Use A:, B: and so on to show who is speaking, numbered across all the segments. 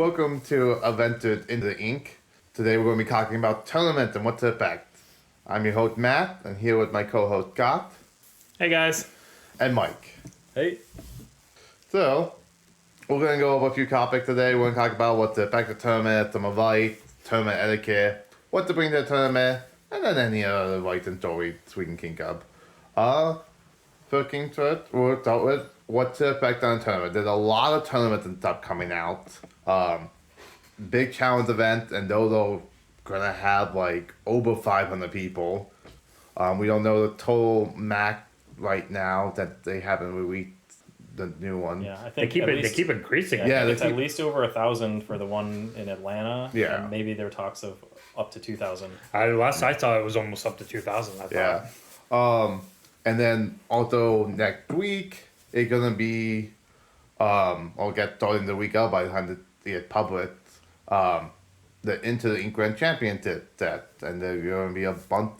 A: Welcome to Adventure into the Ink. Today we're going to be talking about tournaments and what to expect. I'm your host Matt, and here with my co-host Scott.
B: Hey guys.
A: And Mike.
B: Hey.
A: So, we're going to go over a few topics today. We're going to talk about what to expect the tournament, some advice, tournament etiquette, what to bring to the tournament, and then any other advice and stories we can think of. First things first, we'll start with what to expect on a tournament. There's a lot of tournaments and stuff coming out. Big challenge events, and those are gonna have like over 500 people. We don't know the total max right now that they haven't released the new one.
B: Yeah, I think they keep increasing.
A: Yeah,
B: it's at least over 1,000 for the one in Atlanta.
A: Yeah,
B: and maybe there are talks of up to 2,000.
C: Last I thought it was almost up to 2,000.
A: Yeah. And then also next week it's gonna be I'll get started the week out by the time it published. The Into the Ink Grand Championship set, and there's gonna be a bunch.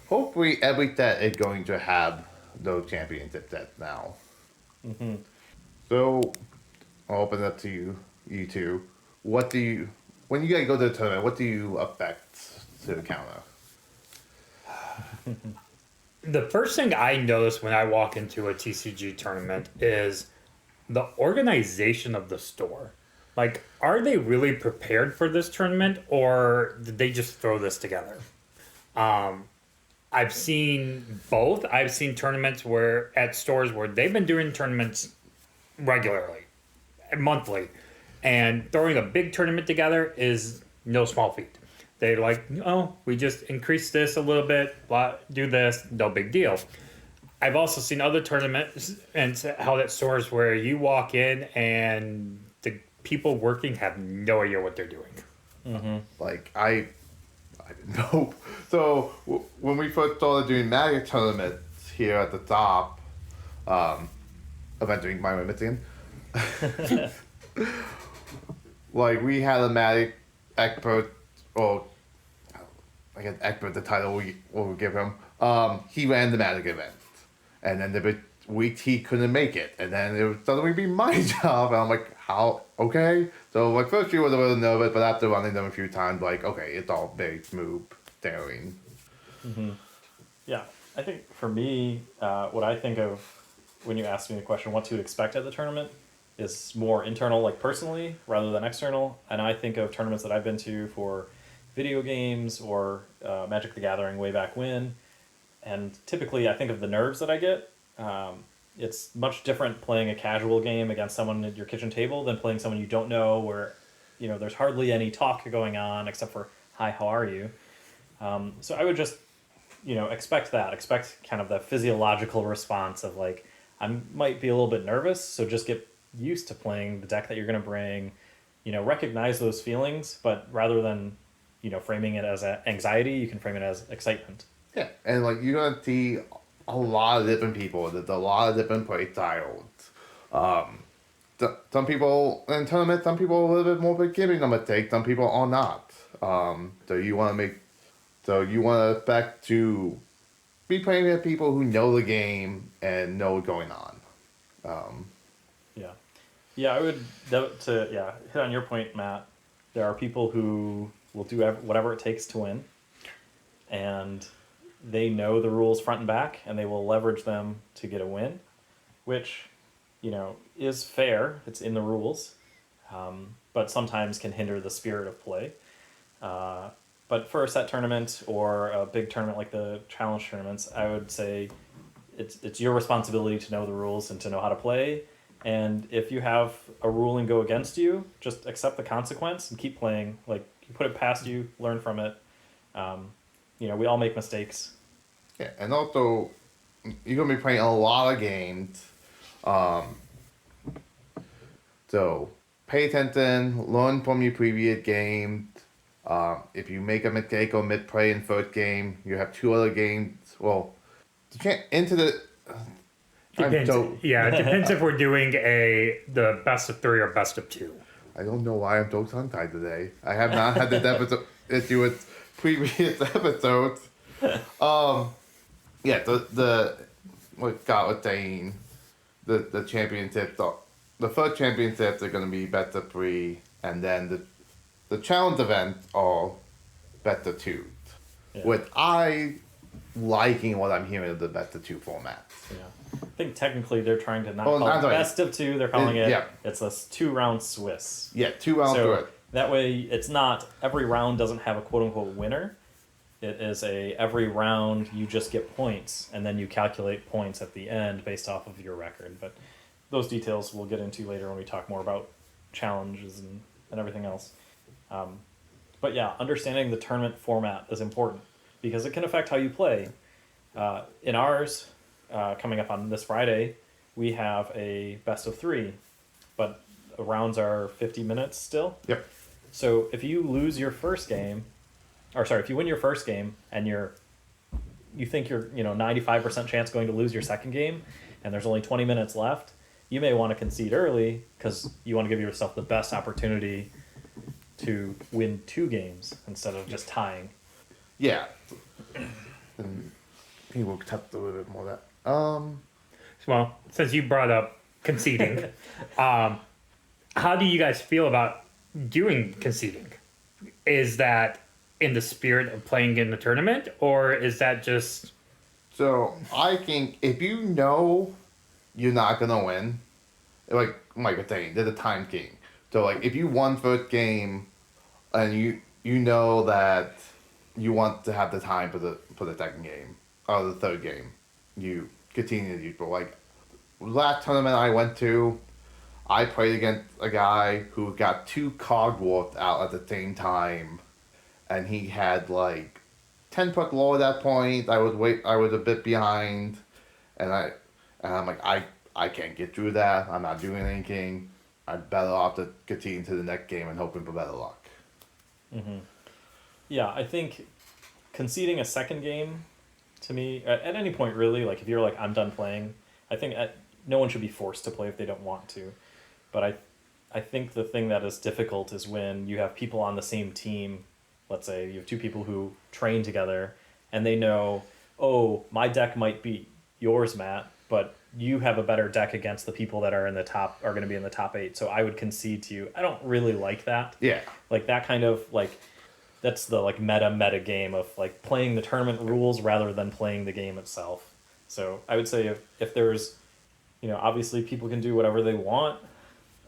A: Hopefully, every set is going to have those championship sets now.
B: Mm-hmm.
A: So, I'll open it up to you two. What do you, when you guys go to the tournament, what do you expect to the counter?
C: The first thing I notice when I walk into a TCG tournament is the organization of the store. Like, are they really prepared for this tournament, or did they just throw this together? I've seen both. I've seen tournaments at stores where they've been doing tournaments regularly, monthly, and throwing a big tournament together is no small feat. They're like, oh, we just increase this a little bit, do this, no big deal. I've also seen other tournaments and held at stores where you walk in and the people working have no idea what they're doing.
B: Mm-hmm.
A: Like, I didn't know. So, when we first started doing Magic tournaments here at the top, eventually my Michigan, like, we had a Magic expert, or I guess expert, the title we'll give him. He ran the Magic event, and then the week he couldn't make it, and then it would suddenly be my job, and I'm like, how? Okay. So, like, first year was a little nervous, but after running them a few times, like, okay, it's all very smooth sailing.
B: Mm-hmm. Yeah, I think for me, what I think of when you ask me the question, what to expect at the tournament, is more internal, like personally, rather than external. And I think of tournaments that I've been to for video games or Magic the Gathering way back when. And typically I think of the nerves that I get. It's much different playing a casual game against someone at your kitchen table than playing someone you don't know, where, there's hardly any talk going on except for, hi, how are you? So I would just, expect that. Expect kind of the physiological response of, like, I might be a little bit nervous, so just get used to playing the deck that you're going to bring. Recognize those feelings, but rather than, framing it as anxiety, you can frame it as excitement.
A: Yeah, and, like, you're going to see a lot of different people. There's a lot of different play styles. Some people in tournaments, some people are a little bit more forgiving of mistakes, some people are not. So you want to expect to be playing with people who know the game and know what's going on.
B: Yeah, I would hit on your point, Matt. There are people who will do whatever it takes to win, and they know the rules front and back, and they will leverage them to get a win, which, is fair. It's in the rules, but sometimes can hinder the spirit of play. But for a set tournament or a big tournament like the challenge tournaments, I would say it's your responsibility to know the rules and to know how to play. And if you have a ruling go against you, just accept the consequence and keep playing. Like, you put it past you, learn from it. We all make mistakes.
A: Yeah, and also, you're going to be playing a lot of games. So, pay attention, learn from your previous games. If you make a mistake or mid-play in first game, you have two other games. Well, into the...
C: Depends. It depends if we're doing the best of 3 or best of 2.
A: I don't know why I'm so tongue-tied today. I have not had this episode issue with previous episodes. Yeah, what Scott was saying, the championships, the first championships are going to be best of 3. and then the challenge event are better two.
B: Yeah.
A: With I liking what I'm hearing of the better two format.
B: Yeah. I think technically they're trying to not
A: Oh,
B: call
A: I'm
B: it
A: sorry.
B: best of two. They're calling it,
A: Yeah.
B: it's this 2-round Swiss.
A: Yeah, 2 rounds to
B: So
A: it.
B: that way, it's not every round doesn't have a quote unquote winner. It is every round you just get points, and then you calculate points at the end based off of your record. But those details we'll get into later when we talk more about challenges and everything else. But yeah, understanding the tournament format is important because it can affect how you play. In ours, coming up on this Friday, we have a best of 3, but the rounds are 50 minutes still.
A: Yep.
B: So if you lose your first game, or sorry, if you win your first game and you think you're 95% chance going to lose your second game, and there's only 20 minutes left, you may want to concede early because you want to give yourself the best opportunity to win 2 games instead of just tying.
A: Yeah. And I think we'll touch a little bit more of that.
C: Well, since you brought up conceding, how do you guys feel about doing conceding? Is that in the spirit of playing in the tournament, or is that just...
A: So I think if you know you're not gonna win, like Mike was saying, there's a time game. So like if you won first game, and you know that you want to have the time for the second game or the third game, you continue to use. But like last tournament I went to, I played against a guy who got 2 card warped out at the same time, and he had like 10 puck low at that point. I was a bit behind, and I'm like I can't get through that. I'm not doing anything. I'm better off to continue to the next game and hoping for better luck.
B: Mm-hmm. Yeah, I think conceding a second game, to me, at any point really, like if you're like, I'm done playing, I think no one should be forced to play if they don't want to. But I think the thing that is difficult is when you have people on the same team. Let's say you have 2 people who train together, and they know, oh, my deck might beat yours, Matt, but you have a better deck against the people that are going to be in the top 8. So I would concede to you. I don't really like that.
A: Yeah.
B: Like that kind of like, that's the like meta game of like playing the tournament rules rather than playing the game itself. So I would say if there's, obviously people can do whatever they want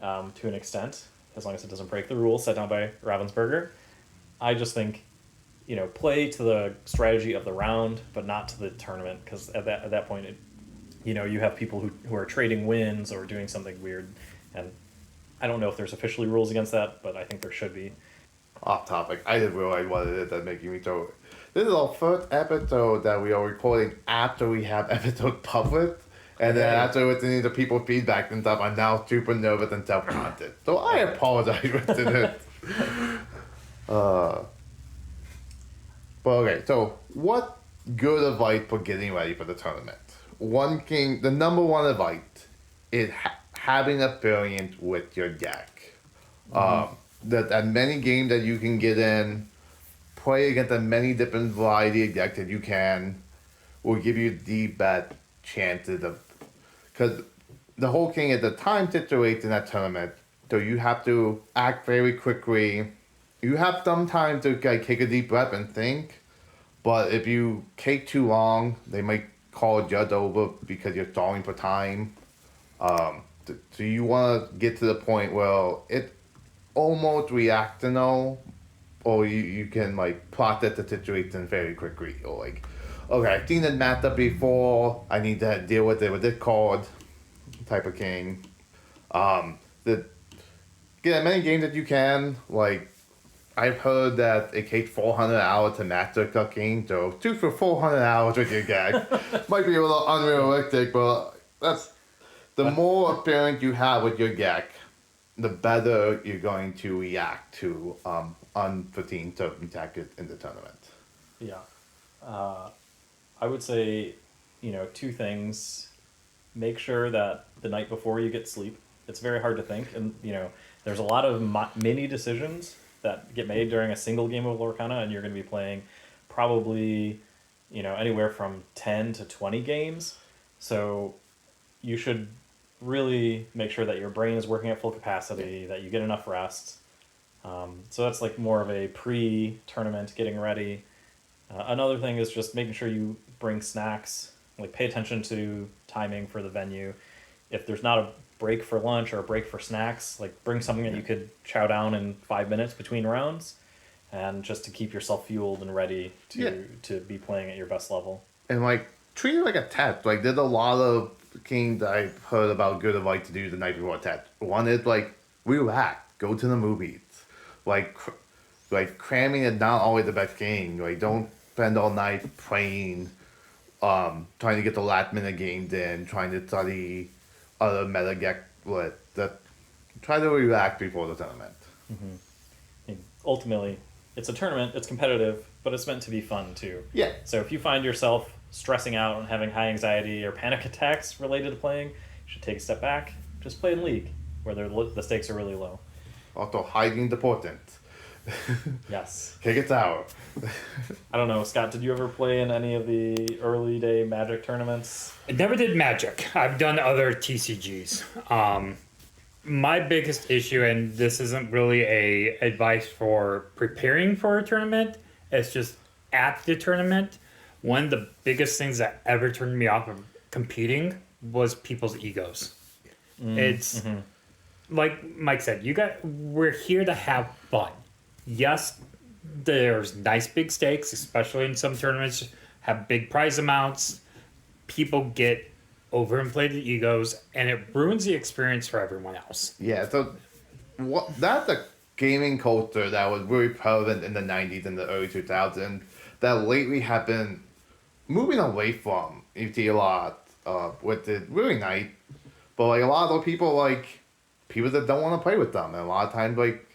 B: to an extent, as long as it doesn't break the rules set down by Ravensburger. I just think, play to the strategy of the round, but not to the tournament, because at that point, you have people who are trading wins or doing something weird, and I don't know if there's officially rules against that, but I think there should be.
A: Off topic, I didn't realize what it is that's making me so. This is our first episode that we are recording after we have episode published, and then after listening to people's feedback and stuff, I'm now super nervous and self-conscious. So I apologize for this. But okay, so what good advice for getting ready for the tournament? The number one advice is having experience with your deck. That as many games that you can get in, play against as many different variety of decks that you can, will give you the best chances of. Because the whole thing is the time situation in that tournament, so you have to act very quickly. You have some time to take a deep breath and think, but if you take too long, they might call a judge over because you're stalling for time. So you want to get to the point where it almost reactional, or you can like process the situation very quickly, or like, okay, I've seen it matchup before, I need to deal with it with this card, type of thing. Get as many games that you can. Like, I've heard that it takes 400 hours to master cooking, so shoot for 400 hours with your deck. Might be a little unrealistic, but that's the more experience you have with your deck, the better you're going to react to unforeseen circumstances in the tournament.
B: Yeah. I would say, 2 things. Make sure that the night before you get sleep. It's very hard to think, and, there's a lot of mini decisions that get made during a single game of Lorcana, and you're going to be playing probably, anywhere from 10 to 20 games. So you should really make sure that your brain is working at full capacity, that you get enough rest, So that's like more of a pre-tournament getting ready. Another thing is just making sure you bring snacks. Like pay attention to timing for the venue. If there's not a break for lunch or a break for snacks, like bring something that you could chow down in 5 minutes between rounds, and just to keep yourself fueled and ready to be playing at your best level.
A: And like treat it like a test. Like there's a lot of things I've heard about good advice to do the night before a test. One is like relax, go to the movies. Like like cramming is not always the best game. Like don't spend all night playing, trying to get the last minute games in, trying to study other meta get what that. Try to relax before the tournament.
B: I mean, ultimately, it's a tournament, it's competitive, but it's meant to be fun too.
A: Yeah.
B: So if you find yourself stressing out and having high anxiety or panic attacks related to playing, you should take a step back. Just play in League, where the stakes are really low.
A: Also, hiding important.
B: Yes.
A: Kick it out.
C: Mm-hmm.
B: I don't know, Scott, did you ever play in any of the early day Magic tournaments?
C: I never did Magic. I've done other TCGs. My biggest issue, and this isn't really a advice for preparing for a tournament, it's just at the tournament. One of the biggest things that ever turned me off of competing was people's egos. It's like Mike said, we're here to have fun. Yes, there's nice big stakes, especially in some tournaments, have big prize amounts. People get overinflated egos, and it ruins the experience for everyone else.
A: Yeah, so that's a gaming culture that was really prevalent in the 90s and the early 2000s that lately have been moving away from. You see a lot with it really nice, but like a lot of those people, like people that don't want to play with them, and a lot of times like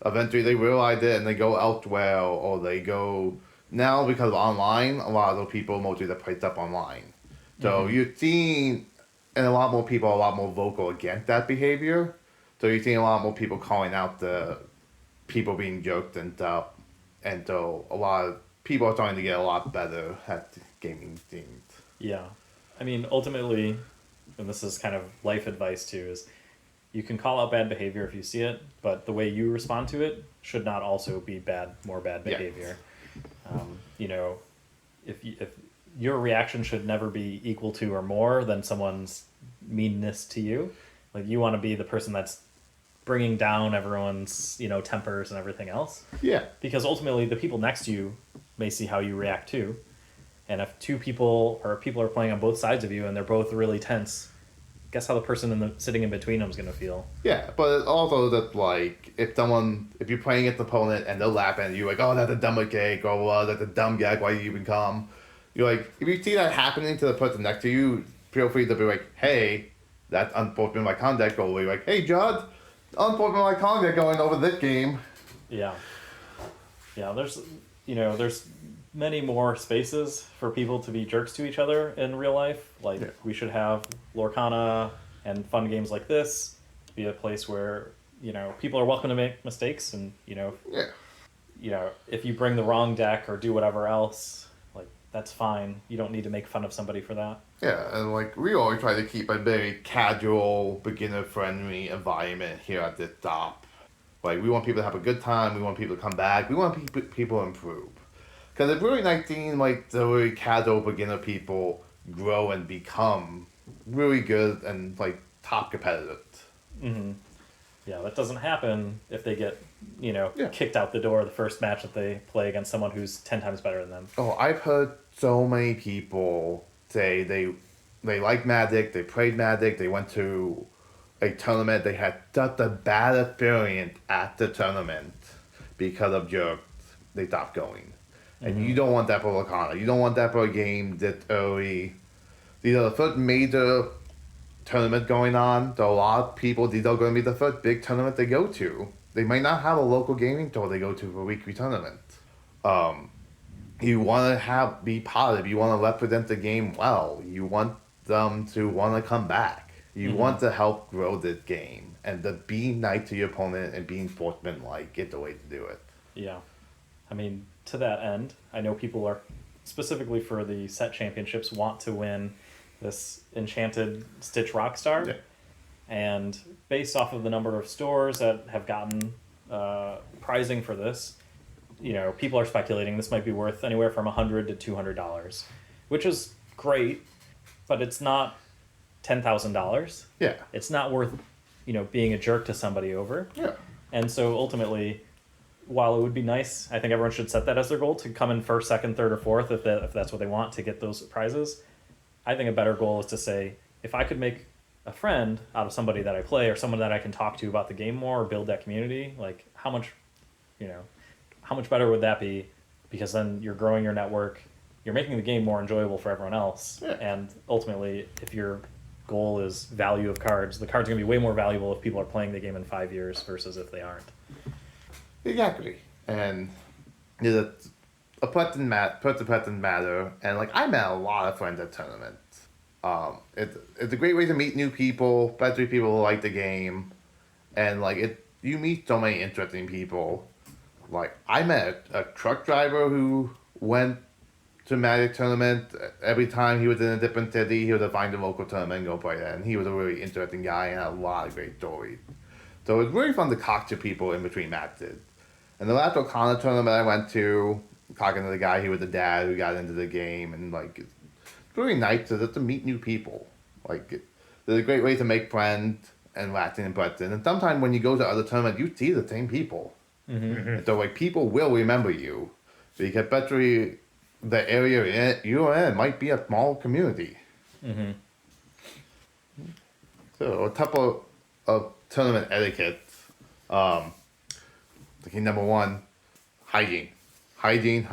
A: eventually they realize it and they go elsewhere, or they go now because of online. A lot of those people mostly that play stuff online. So you're seeing, and a lot more people are a lot more vocal against that behavior. So you're seeing a lot more people calling out the people being joked and stuff. And so a lot of people are starting to get a lot better at gaming things.
B: Yeah. I mean, ultimately, and this is kind of life advice too, is you can call out bad behavior if you see it, but the way you respond to it should not also be more bad
A: Yeah.
B: behavior. You know, if your reaction should never be equal to or more than someone's meanness to you. Like you want to be the person that's bringing down everyone's, tempers and everything else.
A: Yeah.
B: Because ultimately the people next to you may see how you react too. And if two people are playing on both sides of you and they're both really tense, guess how the person sitting in between them is going to feel.
A: Yeah, but it's also that like if you're playing against an opponent and they're laughing at you like, oh, that's a dumb cake, or well, that's a dumb gag, why do you even come? You're like, if you see that happening to the person next to you, feel free to be like, hey, that's unfortunate my contact, or be like, hey, Judd, unfortunate my contact going over this game.
B: Yeah. Yeah, there's many more spaces for people to be jerks to each other in real life. Like, we should have Lorcana and fun games like this be a place where, people are welcome to make mistakes and, if you bring the wrong deck or do whatever else, like, that's fine. You don't need to make fun of somebody for that.
A: Yeah, and like we always try to keep a very casual, beginner-friendly environment here at this stop. Like we want people to have a good time. We want people to come back. We want people to improve. Because it's really nice seeing like the really casual beginner people grow and become really good and like top competitors.
B: Mm-hmm. Yeah, that doesn't happen if they get,
A: Yeah.
B: kicked out the door the first match that they play against someone who's 10 times better than them.
A: Oh, I've heard so many people say they like Magic, they played Magic, they went to a tournament, they had such a bad experience at the tournament because of jerks, they stopped going. And you don't want that for Lorcana. You don't want that for a game this early. These are the first major tournament going on. So a lot of people, these are going to be the first big tournament they go to. They might not have a local gaming store they go to for a weekly tournament. You want to be positive. You want to represent the game well. You want them to want to come back. You want to help grow this game. And to be nice to your opponent and being sportsmanlike is the way to do it.
B: Yeah. I mean, to that end, I know people are, specifically for the set championships, want to win this enchanted Stitch Rockstar.
A: Yeah.
B: And based off of the number of stores that have gotten pricing for this, people are speculating this might be worth anywhere from $100 to $200, which is great, but it's not $10,000.
A: Yeah.
B: It's not worth, being a jerk to somebody over.
A: Yeah.
B: And so ultimately, while it would be nice, I think everyone should set that as their goal to come in first, second, third, or fourth if that's what they want to get those prizes. I think a better goal is to say, if I could make a friend out of somebody that I play or someone that I can talk to about the game more or build that community, like how much better would that be? Because then you're growing your network, you're making the game more enjoyable for everyone else.
A: Yeah.
B: And ultimately, if your goal is value of cards, the cards are going to be way more valuable if people are playing the game in 5 years versus if they aren't.
A: Exactly. And a button matter. And like I met a lot of friends at tournaments. It's a great way to meet new people, especially people who like the game, and like you meet so many interesting people. Like I met a truck driver who went to Magic tournament. Every time he was in a different city, he would find a local tournament and go play that. And he was a really interesting guy and had a lot of great stories. So it was really fun to talk to people in between matches. And the last Lorcana tournament I went to, talking to the guy, he was the dad who got into the game, and like it's really nice to meet new people. Like it's a great way to make friends and lasting impressions. And sometimes when you go to other tournaments, you see the same people.
B: Mm-hmm.
A: And so like people will remember you, because especially the area you're in might be a small community.
B: Mm-hmm.
A: So a couple of tournament etiquette. Thinking number one, hygiene. Hygiene.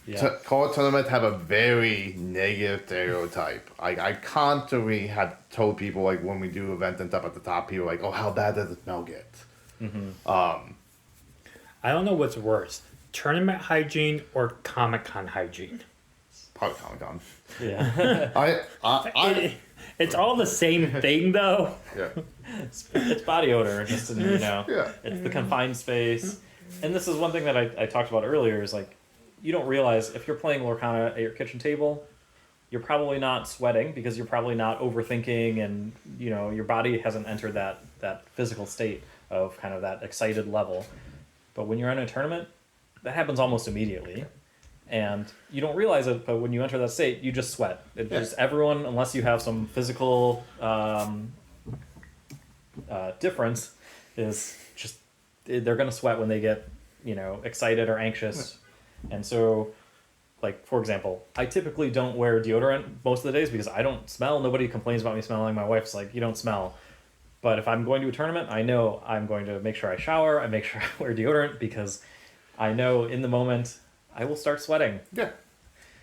B: Yeah.
A: Card tournaments have a very negative stereotype. I constantly have told people, like when we do events and stuff at the top, people are like, oh, how bad does it smell get?
B: Mm-hmm.
C: I don't know what's worse, tournament hygiene or Comic-Con hygiene.
A: Probably Comic-Con.
B: Yeah.
C: It's all the same thing, though.
A: Yeah.
B: It's body odor, just
A: Yeah.
B: It's the confined space. And this is one thing that I talked about earlier is like, you don't realize if you're playing Lorcana at your kitchen table, you're probably not sweating because you're probably not overthinking, and your body hasn't entered that physical state of kind of that excited level. But when you're in a tournament, that happens almost immediately. And you don't realize it, but when you enter that state, you just sweat. Just everyone, unless you have some physical difference, is just they're gonna sweat when they get excited or anxious. And so, like for example, I typically don't wear deodorant most of the days because I don't smell. Nobody complains about me smelling. My wife's like, you don't smell. But if I'm going to a tournament, I know I'm going to make sure I shower. I make sure I wear deodorant because I know in the moment I will start sweating.
A: Yeah.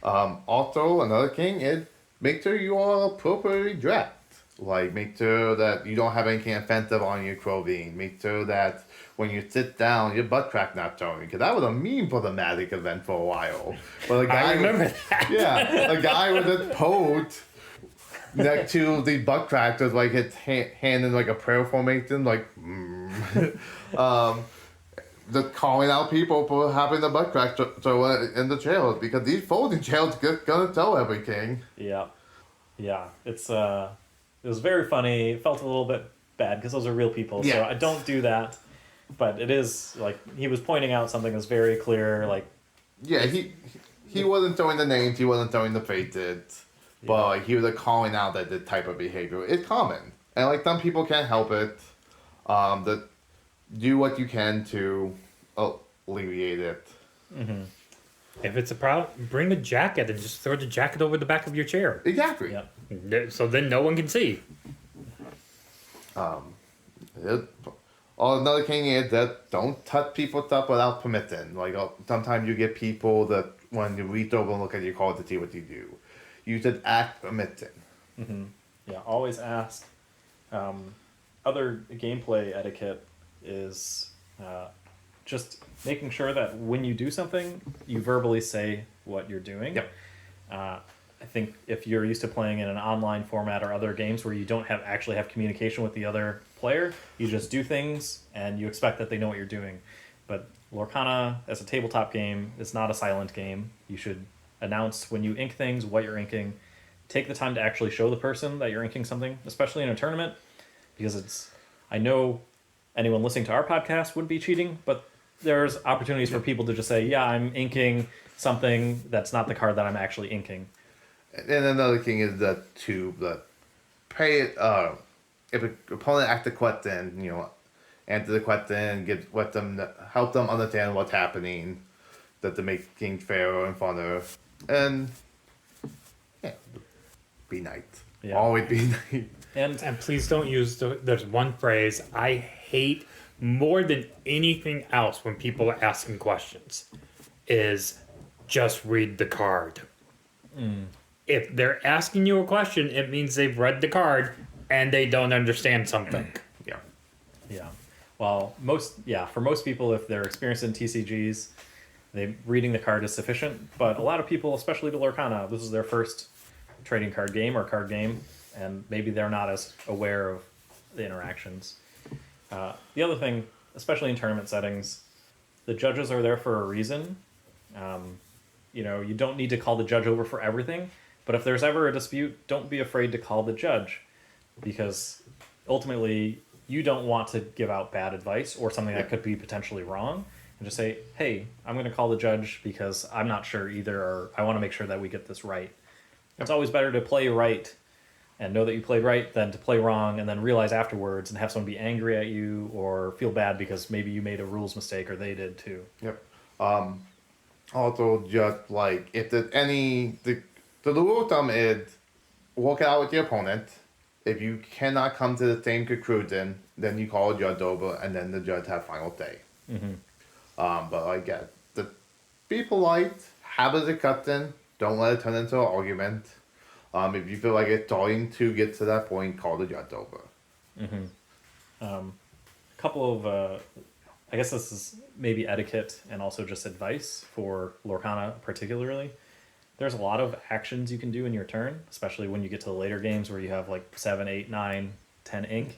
A: Also, another thing is make sure you are appropriately dressed. Like, make sure that you don't have anything offensive on your clothing. Make sure that when you sit down, your butt crack not showing. Because that was a meme for the Magic event for a while. But a guy
C: I remember that.
A: Yeah, a guy with a pose next to the butt crack with like his hand in like a prayer formation, like, just calling out people for having the butt crack in the chairs, because these folding chairs gonna tell everything.
B: Yeah. It was very funny. It felt a little bit bad because those are real people. So I don't do that. But it is like he was pointing out something that's very clear. Like,
A: yeah, he wasn't throwing the names, he wasn't throwing the faces, but like, he was like calling out that this type of behavior is common, and like some people can't help it. That do what you can to alleviate it.
B: mm-hmm.
C: If it's a problem, bring a jacket and just throw the jacket over the back of your chair.
A: Exactly.
B: Yeah.
C: So then no one can see.
A: Another thing is that don't touch people's stuff without permission. Like sometimes you get people that when you reach over and look at your card to see what you do, you should act permission.
B: Mm-hmm. Yeah, always ask. Other gameplay etiquette is just making sure that when you do something, you verbally say what you're doing.
A: Yep.
B: I think if you're used to playing in an online format or other games where you don't actually have communication with the other player, you just do things and you expect that they know what you're doing. But Lorcana, as a tabletop game, is not a silent game. You should announce when you ink things, what you're inking. Take the time to actually show the person that you're inking something, especially in a tournament, because I know anyone listening to our podcast wouldn't be cheating, but there's opportunities for people to just say, yeah, I'm inking something that's not the card that I'm actually inking.
A: And another thing is that the pay if an opponent acts the question, answer the question, help them understand what's happening, that to make things fairer and funner, and yeah, be nice.
B: Yeah.
A: Always be nice.
C: And please don't use there's one phrase I hate more than anything else when people are asking questions is just read the card. If they're asking you a question, it means they've read the card and they don't understand something.
A: Yeah.
B: Yeah. Well, for most people, if they're experienced in TCGs, reading the card is sufficient. But a lot of people, especially the Lorcana, this is their first trading card game or card game, and maybe they're not as aware of the interactions. The other thing, especially in tournament settings, the judges are there for a reason. You don't need to call the judge over for everything, but if there's ever a dispute, don't be afraid to call the judge, because ultimately you don't want to give out bad advice or something that could be potentially wrong, and just say, hey, I'm going to call the judge because I'm not sure either, or I want to make sure that we get this right. It's always better to play right and know that you played right than to play wrong and then realize afterwards and have someone be angry at you or feel bad because maybe you made a rules mistake or they did too.
A: Yep. Also, just like if there's the rule of thumb is work it out with your opponent. If you cannot come to the same conclusion, then you call a judge over, and then the judge has final say. But again, be polite, have a discussion, don't let it turn into an argument. If you feel like it's starting to get to that point, call the judge over.
B: A couple of, I guess this is maybe etiquette and also just advice for Lorcana particularly. There's a lot of actions you can do in your turn, especially when you get to the later games where you have like 7, 8, 9, 10 ink.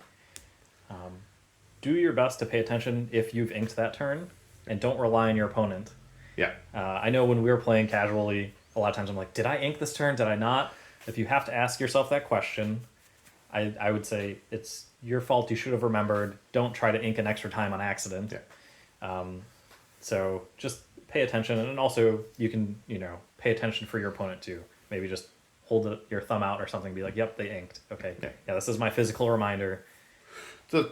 B: Do your best to pay attention if you've inked that turn, and don't rely on your opponent.
A: Yeah.
B: I know when we were playing casually, a lot of times I'm like, did I ink this turn? Did I not? If you have to ask yourself that question, I would say it's your fault. You should have remembered. Don't try to ink an extra time on accident.
A: Yeah.
B: So just pay attention, and also you can, pay attention for your opponent too. Maybe just hold your thumb out or something. Be like, yep, they inked. Okay. Yeah, this is my physical reminder.
A: So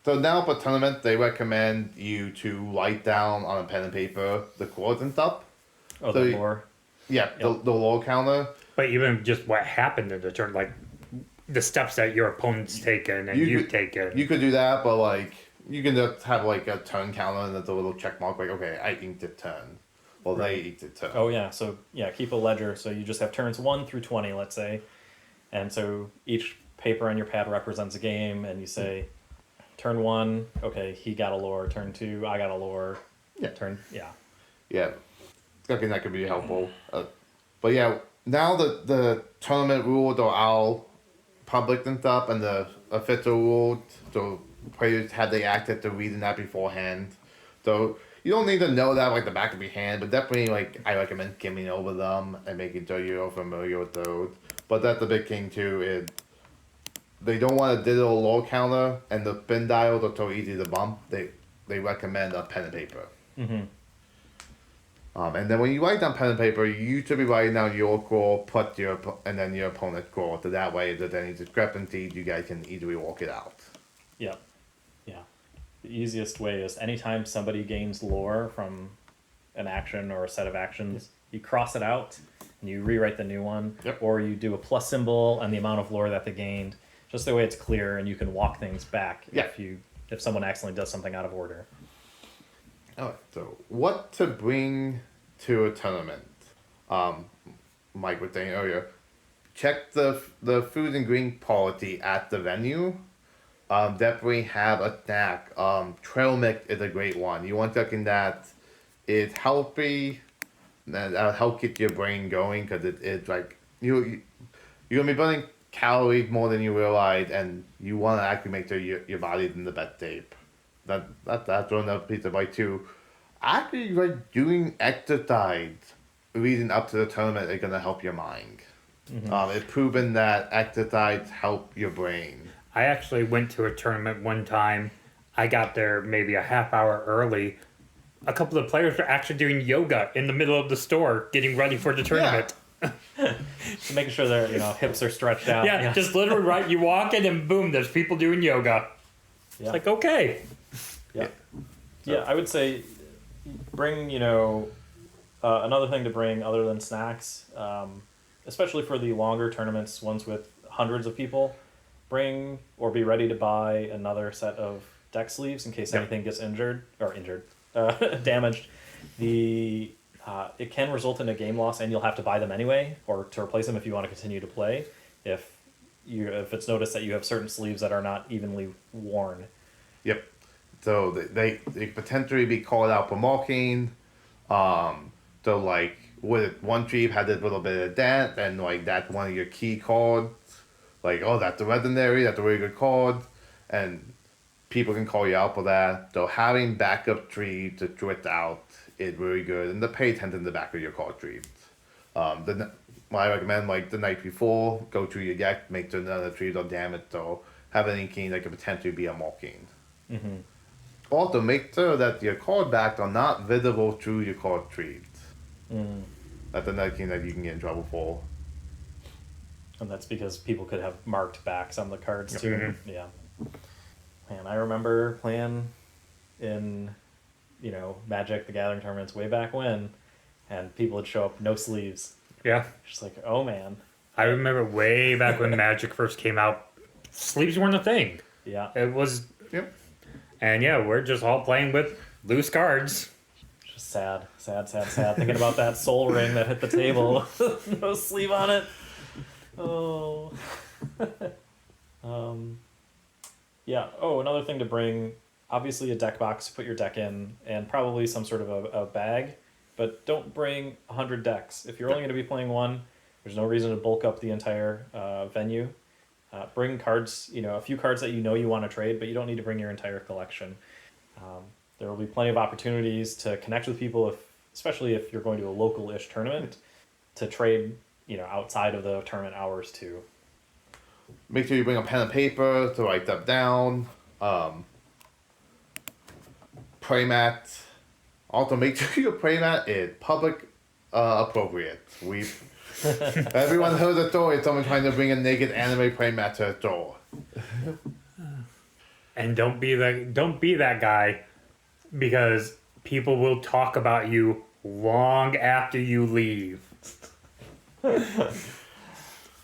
A: now for tournament, they recommend you to write down on a pen and paper the chords and stuff.
B: Oh, the lore.
A: Yeah, the lore counter.
C: But even just what happened in the turn, like the steps that your opponent's taken and you've taken.
A: You could do that, but you can just have a turn counter and there's a little check mark okay, I inked a turn. Well, they inked a turn.
B: Oh yeah, so keep a ledger. So you just have turns 1 through 20, let's say, and so each paper on your pad represents a game, and you say, turn 1, okay, he got a lore. Turn 2, I got a lore.
A: Yeah.
B: Yeah.
A: I think that could be helpful. But yeah, now the tournament rules are all public and stuff, and the official rules, so players have the access to reading that beforehand. So you don't need to know that the back of your hand, but definitely I recommend skimming over them and making sure you're familiar with those. But that's the big thing too, is they don't want a digital lore counter, and the spin dials are so easy to bump. They recommend a pen and paper. And then when you write down pen and paper, you should be writing down your score, and then your opponent's score. So that way, if there's any discrepancies, you guys can easily work it out.
B: Yeah. The easiest way is anytime somebody gains lore from an action or a set of actions, you cross it out and you rewrite the new one, or you do a plus symbol and the amount of lore that they gained, just the way it's clear, and you can walk things back if someone accidentally does something out of order.
A: Alright, so what to bring to a tournament? Mike was saying earlier, check the food and drink quality at the venue. Definitely have a snack. Trail mix is a great one. You want something that is healthy, that'll help keep your brain going, because it's you're gonna be burning calories more than you realize, and you want to actually make sure your body's in the best shape. That's another piece of advice too. Actually, doing exercise leading up to the tournament is gonna help your mind. It's proven that exercise help your brain.
C: I actually went to a tournament one time. I got there maybe a half hour early. A couple of players were actually doing yoga in the middle of the store, getting ready for the tournament.
B: So making sure their hips are stretched out.
C: Yeah, just literally right. You walk in and boom, there's people doing yoga.
B: Yeah.
C: It's like, okay.
B: Yeah, I would say bring, another thing to bring other than snacks, especially for the longer tournaments, ones with hundreds of people, bring or be ready to buy another set of deck sleeves in case anything gets damaged. It can result in a game loss, and you'll have to buy them anyway, or to replace them if you want to continue to play. If it's noticed that you have certain sleeves that are not evenly worn.
A: Yep. So they potentially be called out for marking. So like with one sleeve had a little bit of dent, and like that's one of your key cards. Like, oh, that's a legendary, that's a really good card, and people can call you out for that. So having backup sleeves to twist out is really good, and the pay attention to the back of your card sleeves. I recommend like the night before, go through your deck, make sure none of the sleeves are damaged, so have an inking that could potentially be a marking.
B: Mm-hmm.
A: Also, make sure that your card backs are not visible through your card sleeves.
B: Mm.
A: That's another thing that you can get in trouble for.
B: And that's because people could have marked backs on the cards too.
C: Mm-hmm.
B: Yeah. Man, I remember playing in, Magic the Gathering tournaments way back when, and people would show up no sleeves.
C: Yeah.
B: Just like, oh man.
C: I remember way back when Magic first came out, sleeves weren't a thing.
B: Yeah.
C: It was,
A: Yep.
C: and yeah, we're just all playing with loose cards.
B: Just sad. Thinking about that soul ring that hit the table. No sleeve on it. Oh. Yeah. Oh, another thing to bring, obviously a deck box to put your deck in, and probably some sort of a bag, but don't bring 100 decks. If you're only going to be playing one, there's no reason to bulk up the entire venue. Bring cards, a few cards that you want to trade, but you don't need to bring your entire collection. There will be plenty of opportunities to connect with people, especially if you're going to a local-ish tournament, to trade, outside of the tournament hours too.
A: Make sure you bring a pen and paper to write them down. Playmat. Also, make sure your playmat is public appropriate. Everyone heard the story of someone trying to bring a naked anime playmat to a store.
C: And don't be that guy, because people will talk about you long after you leave.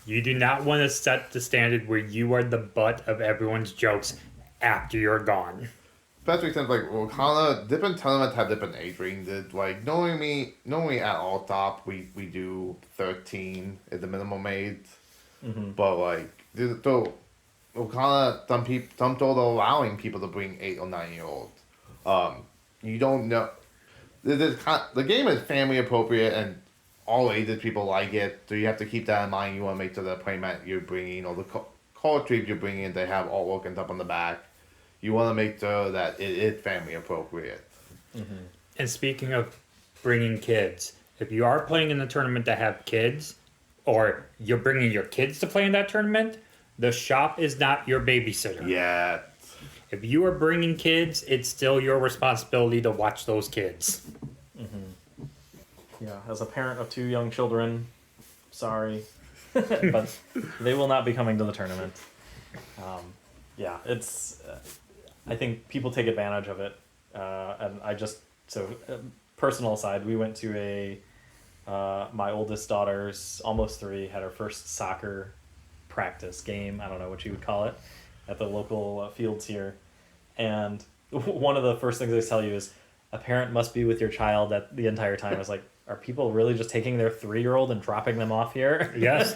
C: You do not want to set the standard where you are the butt of everyone's jokes after you're gone.
A: Especially since like Lorcana, different tournaments have different age ranges. Like normally at all top we do 13 is the minimum age.
B: Mm-hmm.
A: But like so Lorcana, some told allowing people to bring 8 or 9 year olds. You don't know. The game is family appropriate and all ages people like it, so you have to keep that in mind. You want to make sure the playmat you're bringing or the card tricks you're bringing, they have artwork and stuff on the back. You want to make sure that it is family appropriate.
B: Mm-hmm.
C: And speaking of bringing kids, if you are playing in the tournament that have kids, or you're bringing your kids to play in that tournament, the shop is not your babysitter.
A: Yeah.
C: If you are bringing kids, it's still your responsibility to watch those kids.
B: Mm-hmm. Yeah, as a parent of 2 young children, sorry, but they will not be coming to the tournament. It's. I think people take advantage of it, and personal side, we went to my oldest daughter's almost 3 had her first soccer practice game. I don't know what you would call it, at the local fields here, and one of the first things they tell you is a parent must be with your child at the entire time. I was like, are people really just taking their 3-year-old and dropping them off here?
C: Yes.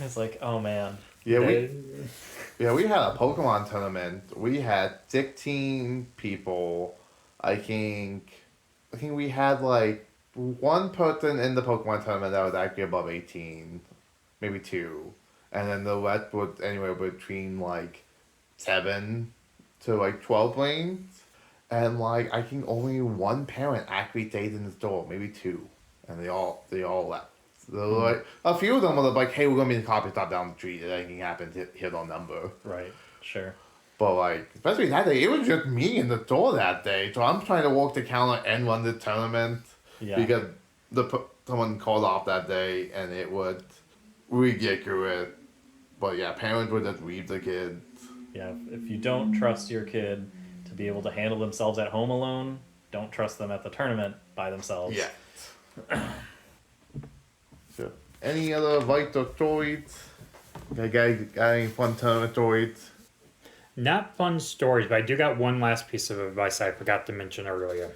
B: It's like, oh man.
A: Yeah, we had a Pokemon tournament. We had 16 people. I think we had like one person in the Pokemon tournament that was actually above 18, maybe 2, and then the rest was anywhere between like 7 to like 12 lanes. And like I think only one parent actually stayed in the store, maybe 2, and they all left. So like a few of them were like, "Hey, we're gonna be in the coffee stop down the street. If anything happens, hit our number."
B: Right. Sure.
A: But like, especially that day, it was just me in the door that day. So I'm trying to walk the counter and run the tournament
B: Yeah.
A: because someone called off that day, and it was ridiculous. But yeah, parents would just leave the kid.
B: Yeah. If you don't trust your kid to be able to handle themselves at home alone, don't trust them at the tournament by themselves.
A: Yeah. So, any other vital stories? Got any fun tournament stories?
C: Not fun stories, but I do got one last piece of advice I forgot to mention earlier.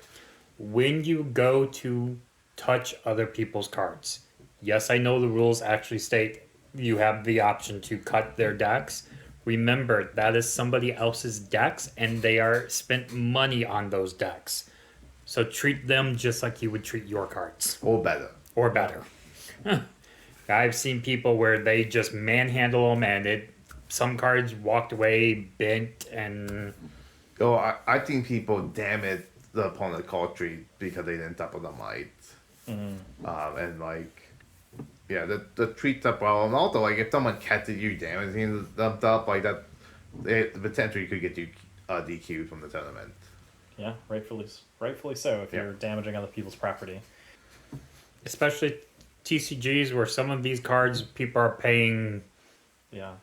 C: When you go to touch other people's cards, yes, I know the rules actually state you have the option to cut their decks. Remember, that is somebody else's decks, and they are spent money on those decks. So treat them just like you would treat your cards,
A: Or better.
C: or better. I've seen people where they just manhandle them, and some cards walked away bent, and
A: Oh, I think people damage the opponent's card tree because they didn't tap on the might. And like, yeah, the treats up well. And also, like, if someone catches you damaging them stuff like that, the potential you could get you DQ'd from the tournament.
B: Yeah, rightfully so. If
A: Yeah.
B: you're damaging other people's property.
C: especially TCGs where some of these cards people are paying
B: Yeah.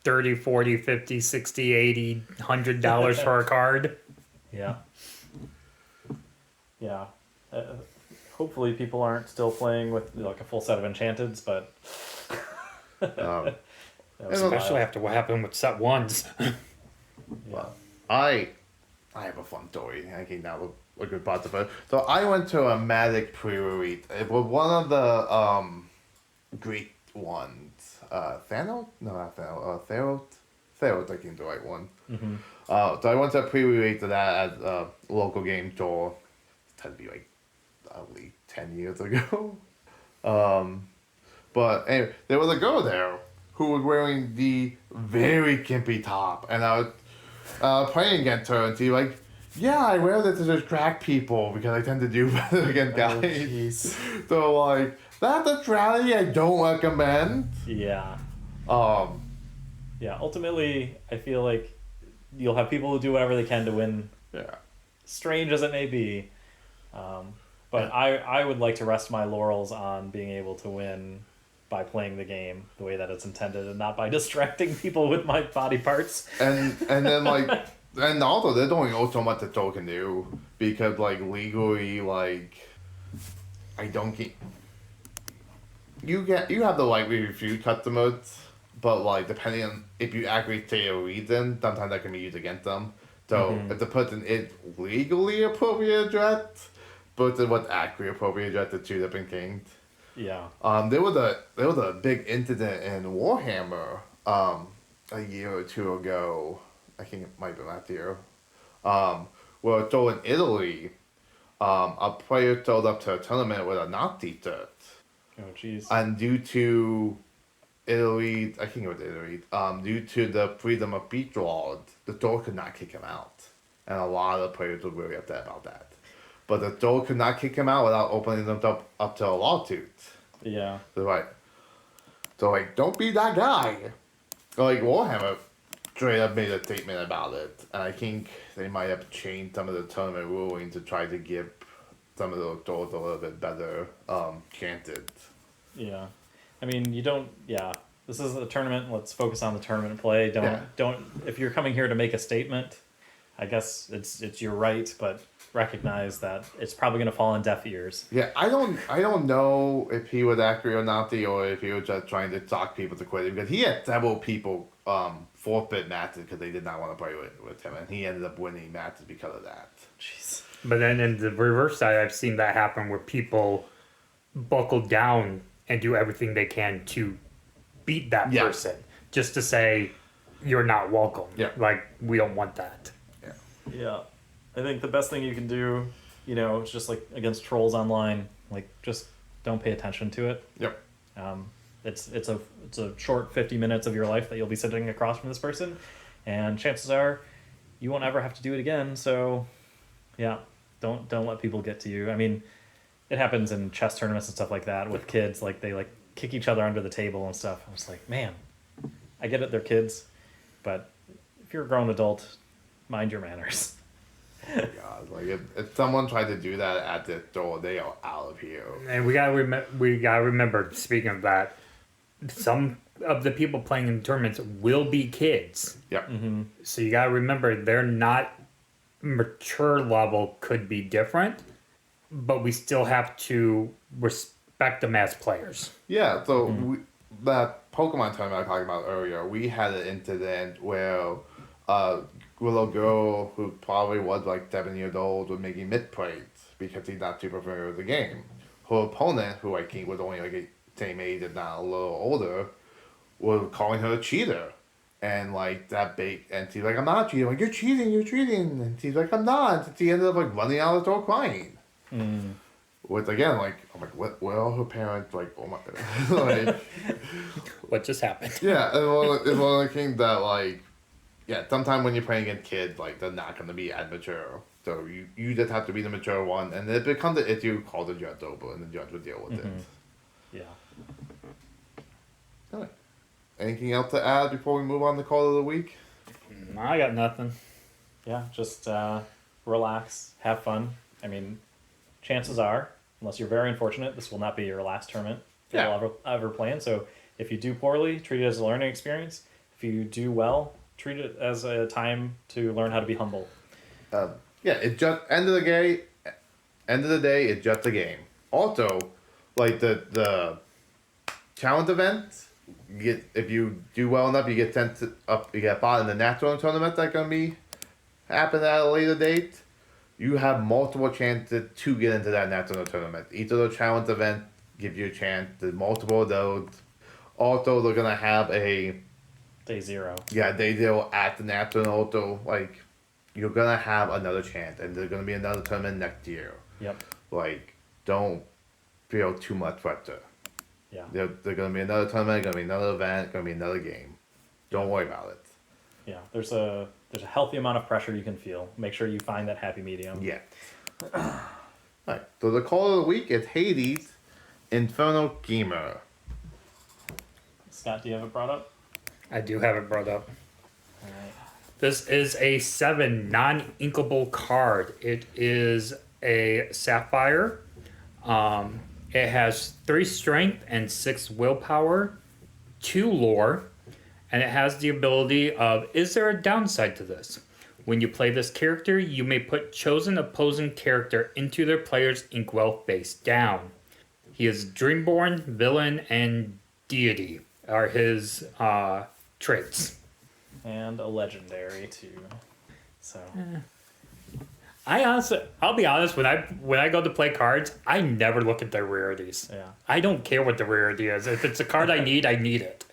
C: 30, 40, 50, 60, 80, $100 for a card.
B: Yeah. Yeah. Hopefully, people aren't still playing with like a full set of enchanteds, but
A: Um,
B: that was
C: Especially
B: wild.
C: after what happened with set ones.
B: Yeah.
A: I have a fun story. I came down with a good part of it. So I went to a Magic pre-read. It was one of the Greek ones. Infernal? No, not Infernal. Theros, I think the right one.
B: Mm-hmm.
A: So I went to a pre-read to that at a local game store. It had to be like at least 10 years ago. But anyway, there was a girl there who was wearing the very kimpy top, and I was playing against her, and she's like, "Yeah, I wear this to just crack people because I tend to do better against
B: Oh,
A: guys."
B: jeez.
A: So like, that's a strategy I don't recommend.
B: Yeah.
A: Um,
B: Yeah. Ultimately, I feel like you'll have people who do whatever they can to win,
A: yeah.
B: strange as it may be. But I would like to rest my laurels on being able to win by playing the game the way that it's intended and not by distracting people with my body parts.
A: And then like, and also there's only so much that Joel can do because like legally, like, I don't get. You have the right to refuse customers, but like depending on if you actually say a reason, sometimes that can be used against them. So if the person is legally appropriate addressed, but what's actually appropriate addressed are two different things.
B: Yeah.
A: There was a big incident in Warhammer a year or two ago. I think it might have been last year. Where so in Italy, a player showed up to a tournament with a Nazi shirt,
B: Oh, jeez.
A: and due to Italy, I think it was Italy, due to the freedom of speech laws, the store could not kick him out, and a lot of players were really upset about that. But the store could not kick him out without opening them up to a lawsuit.
B: Yeah.
A: So like, don't be that guy. Like Warhammer straight up made a statement about it, and I think they might have changed some of the tournament ruling to try to give some of those stores a little bit better chances.
B: Yeah. I mean, you don't. Yeah. This is a tournament. Let's focus on the tournament play. Don't. If you're coming here to make a statement, I guess it's your right, but recognize that it's probably going to fall on deaf ears.
A: Yeah, I don't know if he was accurate or not, or if he was just trying to talk people to quit it, because he had several people forfeit matches because they did not want to play with him, and he ended up winning matches because of that.
B: Jeez.
C: But then in the reverse side, I've seen that happen where people buckle down and do everything they can to beat that
A: Yeah.
C: person, just to say, you're not welcome.
A: Yeah.
C: Like, we don't want that.
B: Yeah. I think the best thing you can do, it's just like against trolls online, like just don't pay attention to it.
A: Yep.
B: It's a short 50 minutes of your life that you'll be sitting across from this person, and chances are you won't ever have to do it again. So, yeah, don't let people get to you. I mean, it happens in chess tournaments and stuff like that with kids. Like they like kick each other under the table and stuff. I was like, man, I get it, they're kids, but if you're a grown adult, mind your manners.
A: God, like if someone tried to do that at the door, they are out of here.
C: And we gotta remember. Speaking of that, some of the people playing in tournaments will be kids.
A: Yep.
C: So you gotta remember they're not mature level could be different, but we still have to respect them as players.
A: Yeah, so that Pokemon tournament I was talking about earlier, we had an incident where a little girl who probably was like 7 years old was making mid-plays because he's not super familiar with the game. Her opponent, who I think was only like a same age if not a little older, was calling her a cheater. And like that big, and she's like, I'm not cheating. Like, you're cheating. And she's like, I'm not. And she ended up like running out of the door crying. Which again, like, I'm like, what? Well, her parents, like, oh my god, like,
C: What just happened?
A: yeah, it's one of the things that like, yeah, sometimes when you're playing against kids, like, they're not gonna be as mature. So you just have to be the mature one, and it becomes an issue. Call the judge over, and the judge will deal with it.
B: Yeah.
A: Alright. Anything else to add before we move on to call of the week?
C: I got nothing.
B: Yeah, just relax, have fun. I mean, chances are, unless you're very unfortunate, this will not be your last tournament that you'll ever play in. So if you do poorly, treat it as a learning experience. If you do well, treat it as a time to learn how to be humble.
A: Yeah, it just end of the day, it's just a game. Also, like the challenge events, if you do well enough, you get sent up. You get bought in the natural tournament that's gonna be happen at a later date. You have multiple chances to get into that natural tournament. Each of those challenge events give you a chance. There's multiple of those. Also, they're gonna have a
B: Day zero.
A: yeah, day zero at the natural. Also, like, you're gonna have another chance, and there's gonna be another tournament next year.
B: Yep.
A: Like, don't feel too much pressure.
B: Yeah.
A: There's gonna be another tournament, gonna be another event, gonna be another game. Don't worry about it.
B: Yeah. There's a healthy amount of pressure you can feel. Make sure you find that happy medium.
A: Yeah. Alright, so the call of the week is Hades Infernal Gamer.
B: Scott, do you have it brought up?
C: I do have it brought up.
B: All right.
C: This is a 7 non-inkable card. It is a sapphire. It has 3 strength and 6 willpower, 2 lore, and it has the ability of, is there a downside to this? When you play this character, you may put chosen opposing character into their player's inkwell face down. He is Dreamborn, Villain, and Deity are his traits.
B: And a legendary too. So
C: I'll be honest, when I go to play cards, I never look at their rarities.
B: yeah.
C: I don't care what the rarity is. If it's a card I need it.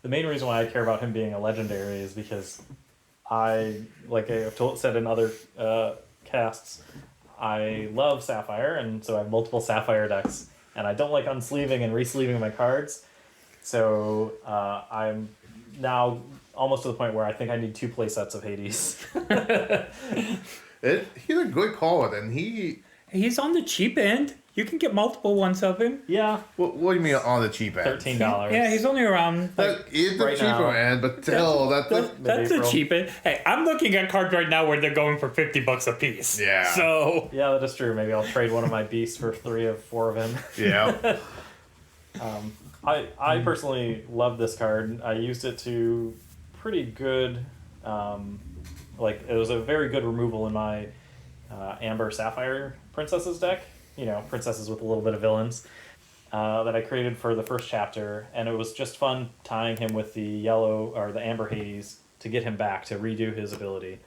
B: The main reason why I care about him being a legendary is because I've said in other casts, I love Sapphire, and so I have multiple Sapphire decks, and I don't like unsleeving and resleeving my cards. So I'm now almost to the point where I think I need 2 play sets of Hades.
A: He's a good caller, and
C: He's on the cheap end. You can get multiple ones of him.
B: Yeah,
A: what do you mean on the cheap end?
B: $13.
C: Yeah, he's only around.
A: That is the
B: right
A: cheaper
B: now.
A: end, but still, that's
C: That's the
B: April.
C: cheap end. Hey, I'm looking at cards right now where they're going for $50 a piece.
A: Yeah.
C: So
B: yeah, that is true. Maybe I'll trade one of my beasts for 3 of 4 of him.
A: yeah.
B: I personally love this card. I used it to pretty good, it was a very good removal in my Amber Sapphire Princesses deck. You know, princesses with a little bit of villains that I created for the first chapter, and it was just fun tying him with the yellow or the Amber Hades to get him back to redo his ability.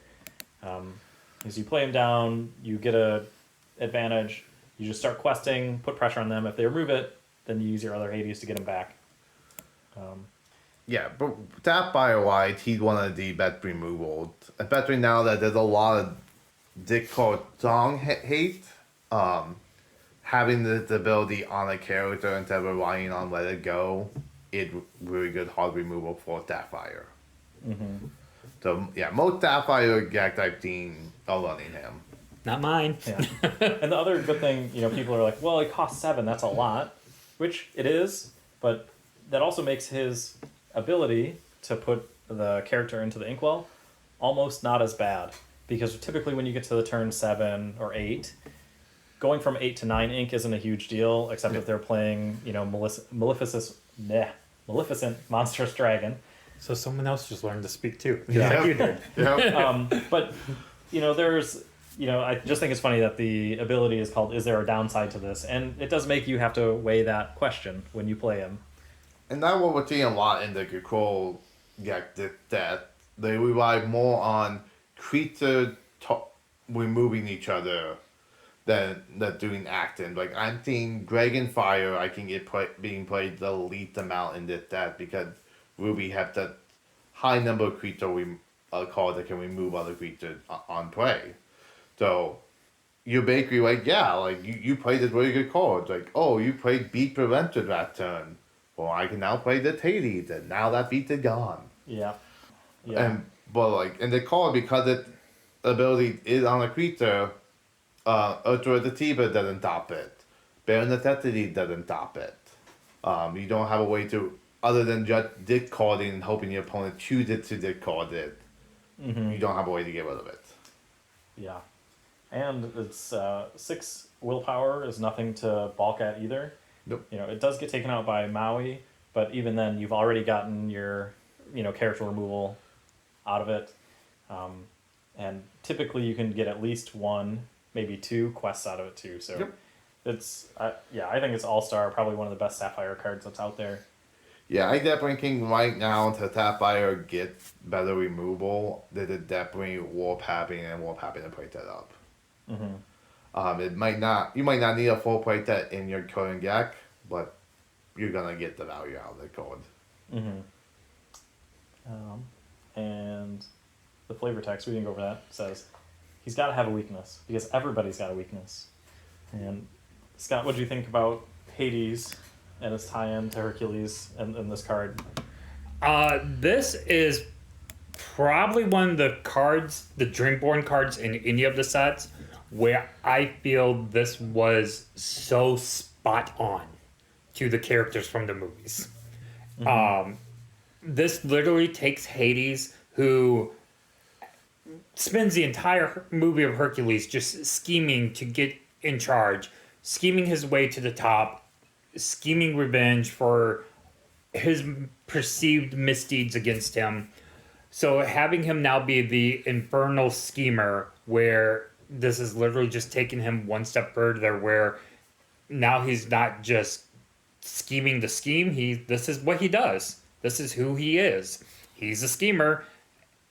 B: As you play him down, you get a advantage. You just start questing, put pressure on them. If they remove it, then you use your other Hades to get him back.
A: Yeah, but Sapphire White, he's one of the best removals. Especially now that there's a lot of Dick called song hate. Having the ability on a character instead of relying on Let It Go, it's really good hard removal for Sapphire.
B: Mm-hmm.
A: So, yeah, most Sapphire decks I've seen are running him.
C: not mine.
B: Yeah. And the other good thing, people are like, well, it costs 7, that's a lot. Which it is, but that also makes his ability to put the character into the inkwell almost not as bad because typically when you get to the turn 7 or 8, going from 8 to 9 ink isn't a huge deal, except if they're playing, Maleficent Monstrous Dragon.
C: So someone else just learned to speak too.
A: Yeah.
C: Like you did.
B: But I just think it's funny that the ability is called "Is there a downside to this?" and it does make you have to weigh that question when you play him.
A: And now what we're seeing a lot in the control deck that they rely more on creature removing each other than doing acting. Like I'm seeing Dragon Fire, I can get being played the least amount in this deck because Ruby have that high number of creature cards that can remove other creatures on play. So you're basically like, yeah, like you played this really good card. Like, oh, you played Beat Prevented that turn. Well, I can now play the Hades, and now that beat is gone.
B: Yeah. Yeah.
A: And the card, because its ability is on a creature, Ultra Retrieva doesn't top it. Bare Necessity doesn't top it. You don't have a way to, other than just discarding and hoping your opponent chooses to discard it.
B: Mm-hmm.
A: You don't have a way to get rid of it.
B: Yeah. And it's 6 willpower is nothing to balk at either.
A: Nope.
B: It does get taken out by Maui, but even then, you've already gotten your, character removal out of it. And typically, you can get at least 1, maybe 2 quests out of it too. So, it's I think it's All-Star, probably one of the best Sapphire cards that's out there.
A: Yeah, I definitely think right now to Sapphire get better removal, that it definitely Warp Happening and Warp Happening to play that up.
B: Mm-hmm.
A: You might not need a full play set in your current deck, but you're gonna get the value out of the card.
B: Mm-hmm. And the flavor text, we didn't go over that, says he's got to have a weakness because everybody's got a weakness. And Scott, what do you think about Hades and its tie-in to Hercules and this card?
C: This is probably one of the cards, the Dreamborn cards in any of the sets, where I feel this was so spot on to the characters from the movies. Mm-hmm. This literally takes Hades, who spends the entire movie of Hercules just scheming to get in charge, scheming his way to the top, scheming revenge for his perceived misdeeds against him. So having him now be the infernal schemer, where this is literally just taking him one step further, where now he's not just scheming to scheme. This is what he does. This is who he is. He's a schemer,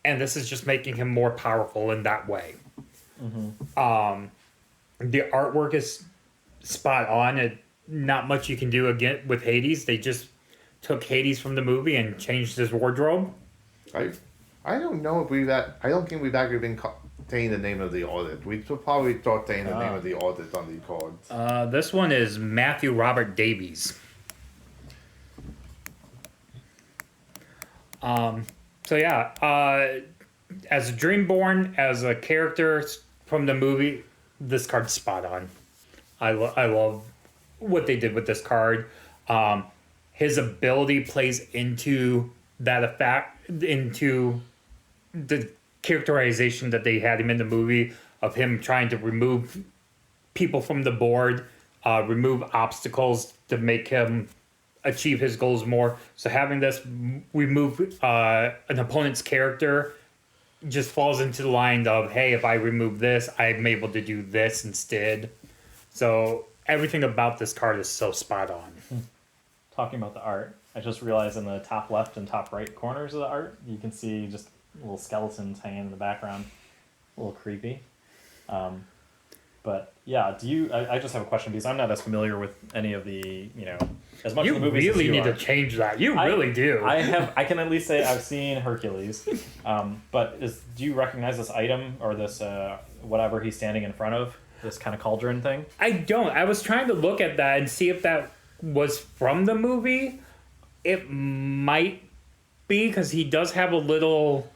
C: and this is just making him more powerful in that way. Mm-hmm. The artwork is spot on. Not much you can do again with Hades. They just took Hades from the movie and changed his wardrobe.
A: I don't know if I don't think we've actually been saying the name of the audit. We should probably start saying the name of the audit on these cards.
C: This one is Matthew Robert Davies. So yeah, as a Dreamborn, as a character from the movie, this card's spot on. I love what they did with this card. His ability plays into that effect, into the characterization that they had him in the movie of him trying to remove people from the board, remove obstacles to make him achieve his goals more. So having this remove an opponent's character just falls into the line of, hey, if I remove this, I'm able to do this instead. So everything about this card is so spot on.
B: Talking about the art, I just realized in the top left and top right corners of the art, you can see just little skeletons hanging in the background. A little creepy. But yeah, I just have a question because I'm not as familiar with any of the, as much
C: You
B: of the movies
C: really
B: as you
C: need
B: are.
C: to change that. You really do.
B: I can at least say I've seen Hercules. But do you recognize this item or this whatever he's standing in front of? This kind of cauldron thing?
C: I don't. I was trying to look at that and see if that was from the movie. It might be, because he does have a little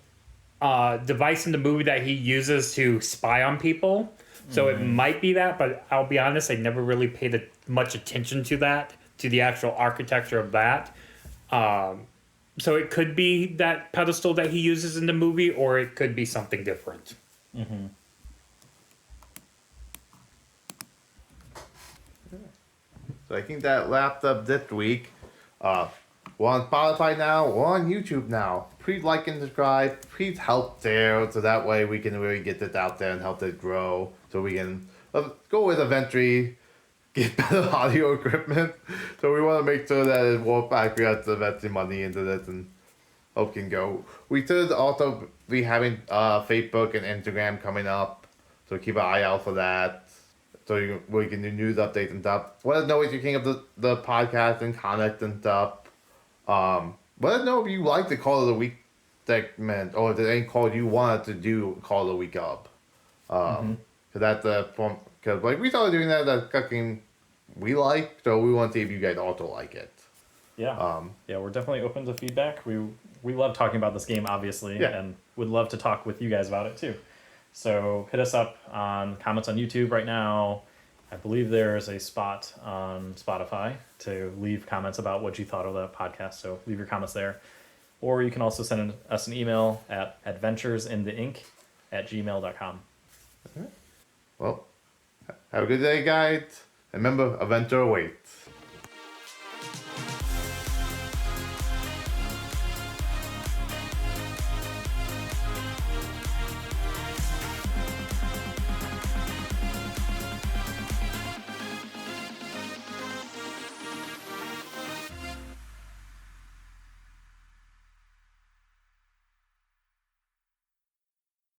C: device in the movie that he uses to spy on people. So it might be that, but I'll be honest, I never really paid much attention to that, to the actual architecture of that. So it could be that pedestal that he uses in the movie, or it could be something different.
A: So I think that wrapped up this week. We're on Spotify now. We're on YouTube now. Please like and subscribe. Please help there, so that way we can really get this out there and help it grow. So we can go with eventually get better audio equipment. So we want to make sure that it's more accurate, investing money into this, and hope can go. We should also be having Facebook and Instagram coming up. So keep an eye out for that. So we can do news updates and stuff. Let us know what you think of the podcast and comment and stuff. Let us know if you like the Call of the Week segment, or if there's any call you wanted to do Call of the Week up. Cause that's a form. Cause like we started doing that's something we like, so we want to see if you guys also like it.
B: Yeah. Yeah, we're definitely open to feedback. We love talking about this game, obviously,
A: Yeah.
B: and would love to talk with you guys about it too. So hit us up on comments on YouTube right now. I believe there is a spot on Spotify to leave comments about what you thought of the podcast. So leave your comments there. Or you can also send us an email at adventuresintheinc@gmail.com.
A: Well, have a good day, guys. And remember, adventure awaits.